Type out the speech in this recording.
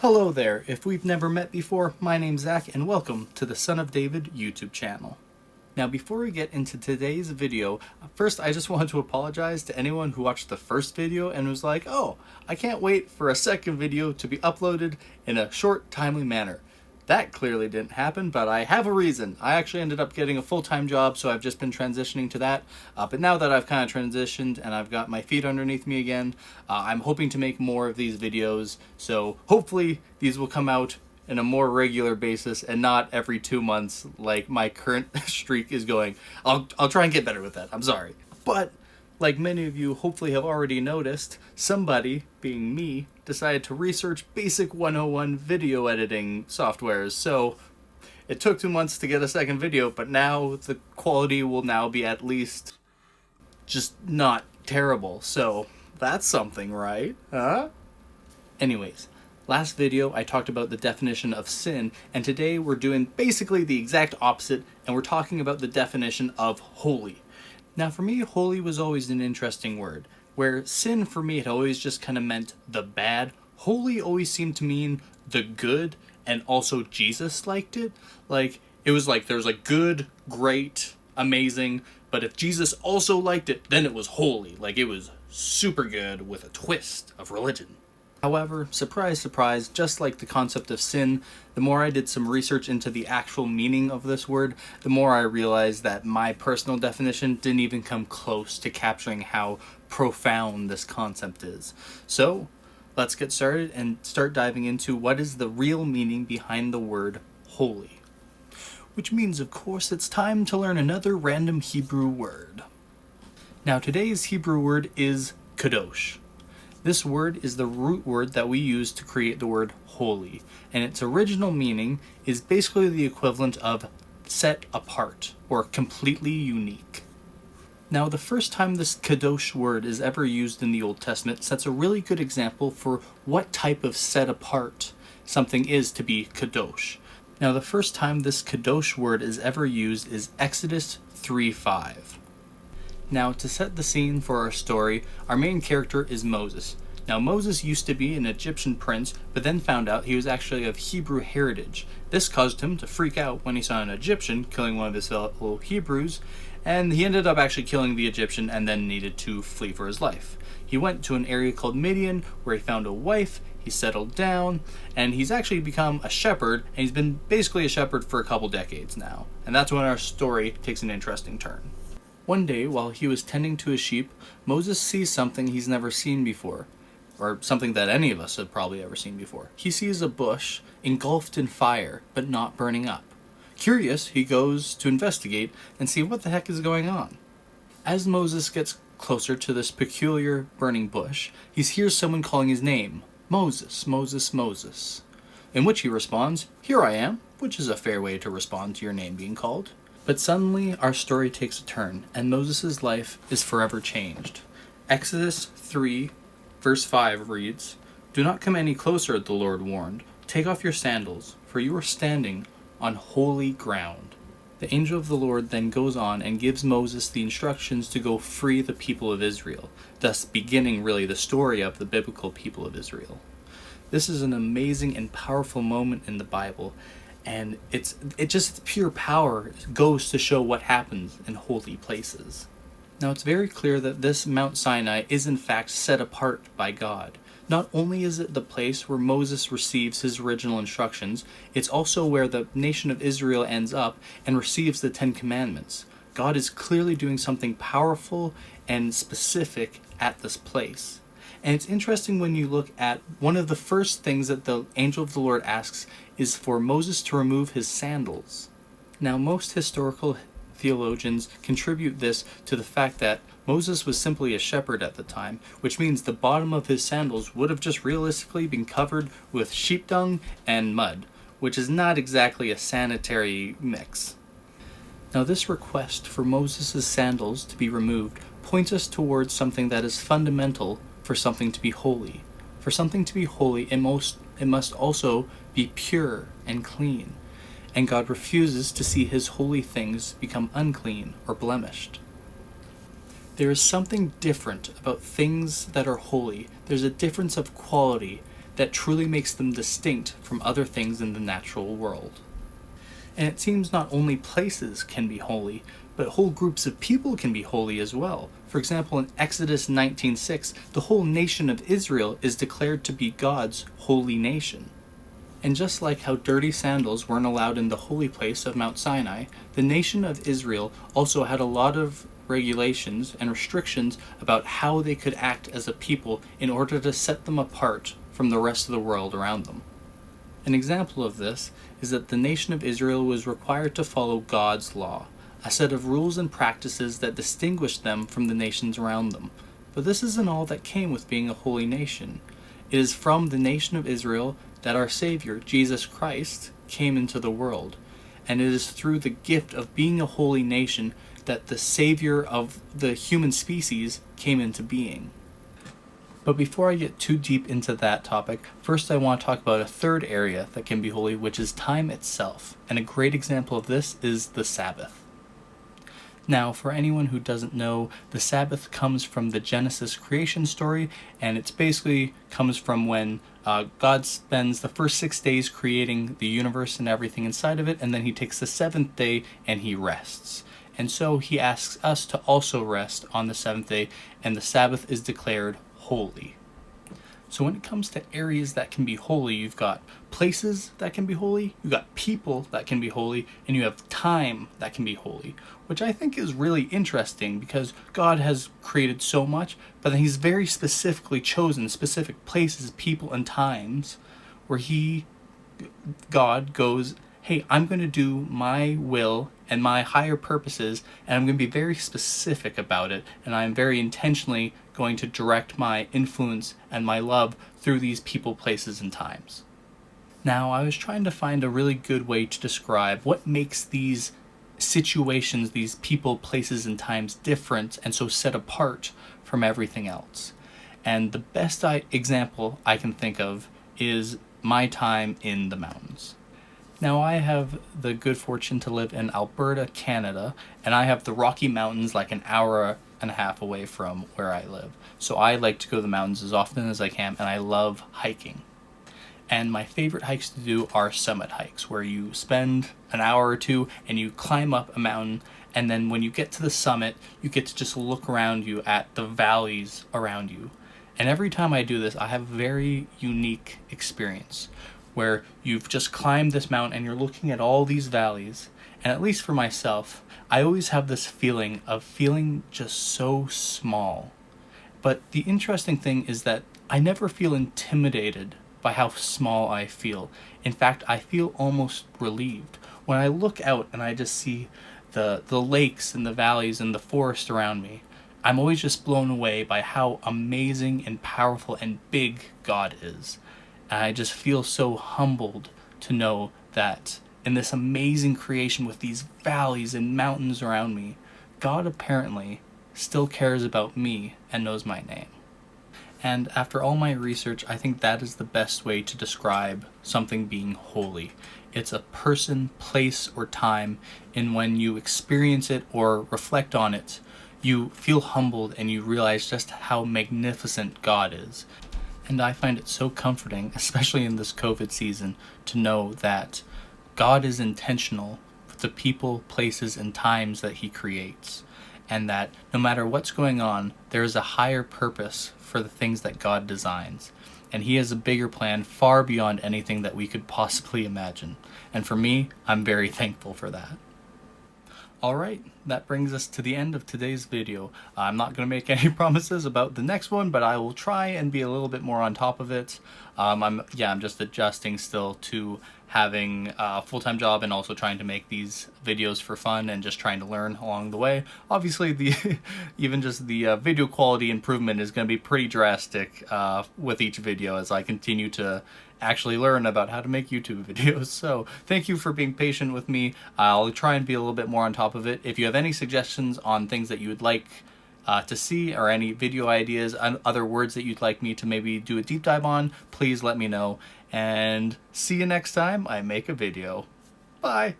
Hello there, if we've never met before, my name's Zach and welcome to the Son of David YouTube channel. Now before we get into today's video, first I just want to apologize to anyone who watched the first video and was like, oh, I can't wait for a second video to be uploaded in a short, timely manner. That clearly didn't happen, but I have a reason. I actually ended up getting a full-time job, so I've just been transitioning to that. But now that I've kind of transitioned and I've got my feet underneath me again, I'm hoping to make more of these videos. So hopefully these will come out in a more regular basis and not every 2 months like my current streak is going. I'll try and get better with that. I'm sorry. But like many of you hopefully have already noticed, somebody, being me, decided to research basic 101 video editing softwares. So it took 2 months to get a second video, but now the quality will now be at least just not terrible. So that's something, right? Huh? Anyways, last video I talked about the definition of sin, and today we're doing basically the exact opposite, and we're talking about the definition of holy. Now for me, holy was always an interesting word, where sin for me had always just kind of meant the bad. Holy always seemed to mean the good, and also Jesus liked it. Like, it was like there's like good, great, amazing, but if Jesus also liked it, then it was holy. Like, it was super good with a twist of religion. However, surprise, surprise, just like the concept of sin, the more I did some research into the actual meaning of this word, the more I realized that my personal definition didn't even come close to capturing how profound this concept is. So, let's get started and start diving into what is the real meaning behind the word holy. Which means, of course, it's time to learn another random Hebrew word. Now, today's Hebrew word is kadosh. This word is the root word that we use to create the word holy, and its original meaning is basically the equivalent of set apart or completely unique. Now, the first time this kadosh word is ever used in the Old Testament sets a really good example for what type of set apart something is to be kadosh. Now, the first time this kadosh word is ever used is Exodus 3:5. Now, to set the scene for our story, our main character is Moses. Now, Moses used to be an Egyptian prince, but then found out he was actually of Hebrew heritage. This caused him to freak out when he saw an Egyptian killing one of his fellow Hebrews, and he ended up actually killing the Egyptian and then needed to flee for his life. He went to an area called Midian, where he found a wife, he settled down, and he's actually become a shepherd, and he's been basically a shepherd for a couple decades now. And that's when our story takes an interesting turn. One day, while he was tending to his sheep, Moses sees something he's never seen before, or something that any of us have probably ever seen before. He sees a bush engulfed in fire, but not burning up. Curious, he goes to investigate and see what the heck is going on. As Moses gets closer to this peculiar burning bush, he hears someone calling his name, Moses, Moses, Moses, in which he responds, "Here I am," which is a fair way to respond to your name being called. But suddenly, our story takes a turn, and Moses' life is forever changed. Exodus 3, verse 5 reads, "Do not come any closer," the Lord warned. "Take off your sandals, for you are standing on holy ground." The angel of the Lord then goes on and gives Moses the instructions to go free the people of Israel, thus beginning really the story of the biblical people of Israel. This is an amazing and powerful moment in the Bible, and it's pure power goes to show what happens in holy places. Now, it's very clear that this Mount Sinai is in fact set apart by God. Not only is it the place where Moses receives his original instructions, it's also where the nation of Israel ends up and receives the Ten Commandments. God is clearly doing something powerful and specific at this place. And it's interesting when you look at one of the first things that the angel of the Lord asks is for Moses to remove his sandals. Now, most historical theologians contribute this to the fact that Moses was simply a shepherd at the time, which means the bottom of his sandals would have just realistically been covered with sheep dung and mud, which is not exactly a sanitary mix. Now, this request for Moses' sandals to be removed points us towards something that is fundamental for something to be holy. For something to be holy, it must also be pure and clean, and God refuses to see his holy things become unclean or blemished. There is something different about things that are holy. There's a difference of quality that truly makes them distinct from other things in the natural world. And it seems not only places can be holy, but whole groups of people can be holy as well. For example, in Exodus 19:6, the whole nation of Israel is declared to be God's holy nation. And just like how dirty sandals weren't allowed in the holy place of Mount Sinai, the nation of Israel also had a lot of regulations and restrictions about how they could act as a people in order to set them apart from the rest of the world around them. An example of this is that the nation of Israel was required to follow God's law, a set of rules and practices that distinguished them from the nations around them. But this isn't all that came with being a holy nation. It is from the nation of Israel that our Savior, Jesus Christ, came into the world. And it is through the gift of being a holy nation that the Savior of the human species came into being. But before I get too deep into that topic, first I want to talk about a third area that can be holy, which is time itself. And a great example of this is the Sabbath. Now, for anyone who doesn't know, the Sabbath comes from the Genesis creation story, and it's basically comes from when God spends the first 6 days creating the universe and everything inside of it, and then he takes the seventh day and he rests. And so he asks us to also rest on the seventh day, and the Sabbath is declared holy. So when it comes to areas that can be holy, you've got places that can be holy, you've got people that can be holy, and you have time that can be holy, which I think is really interesting because God has created so much, but then he's very specifically chosen specific places, people, and times where God goes, hey, I'm going to do my will and my higher purposes, and I'm going to be very specific about it, and I'm very intentionally going to direct my influence and my love through these people, places, and times. Now, I was trying to find a really good way to describe what makes these situations, these people, places, and times different and so set apart from everything else. And the best example I can think of is my time in the mountains. Now, I have the good fortune to live in Alberta, Canada, and I have the Rocky Mountains like an hour and a half away from where I live. So I like to go to the mountains as often as I can, and I love hiking. And my favorite hikes to do are summit hikes, where you spend an hour or two and you climb up a mountain, and then when you get to the summit, you get to just look around you at the valleys around you. And every time I do this, I have a very unique experience, where you've just climbed this mountain and you're looking at all these valleys. And at least for myself, I always have this feeling of feeling just so small. But the interesting thing is that I never feel intimidated by how small I feel. In fact, I feel almost relieved. When I look out and I just see the lakes and the valleys and the forest around me, I'm always just blown away by how amazing and powerful and big God is. And I just feel so humbled to know that in this amazing creation with these valleys and mountains around me, God apparently still cares about me and knows my name. And after all my research, I think that is the best way to describe something being holy. It's a person, place, or time, and when you experience it or reflect on it, you feel humbled and you realize just how magnificent God is. And I find it so comforting, especially in this COVID season, to know that God is intentional with the people, places, and times that he creates. And that no matter what's going on, there is a higher purpose for the things that God designs. And he has a bigger plan far beyond anything that we could possibly imagine. And for me, I'm very thankful for that. Alright, that brings us to the end of today's video. I'm not going to make any promises about the next one, but I will try and be a little bit more on top of it. I'm just adjusting still to having a full-time job and also trying to make these videos for fun and just trying to learn along the way. Obviously, even just the video quality improvement is going to be pretty drastic with each video as I continue to actually learn about how to make YouTube videos. So thank you for being patient with me. I'll try and be a little bit more on top of it. If you have any suggestions on things that you would like to see, or any video ideas, other words that you'd like me to maybe do a deep dive on, please let me know. And see you next time I make a video. Bye!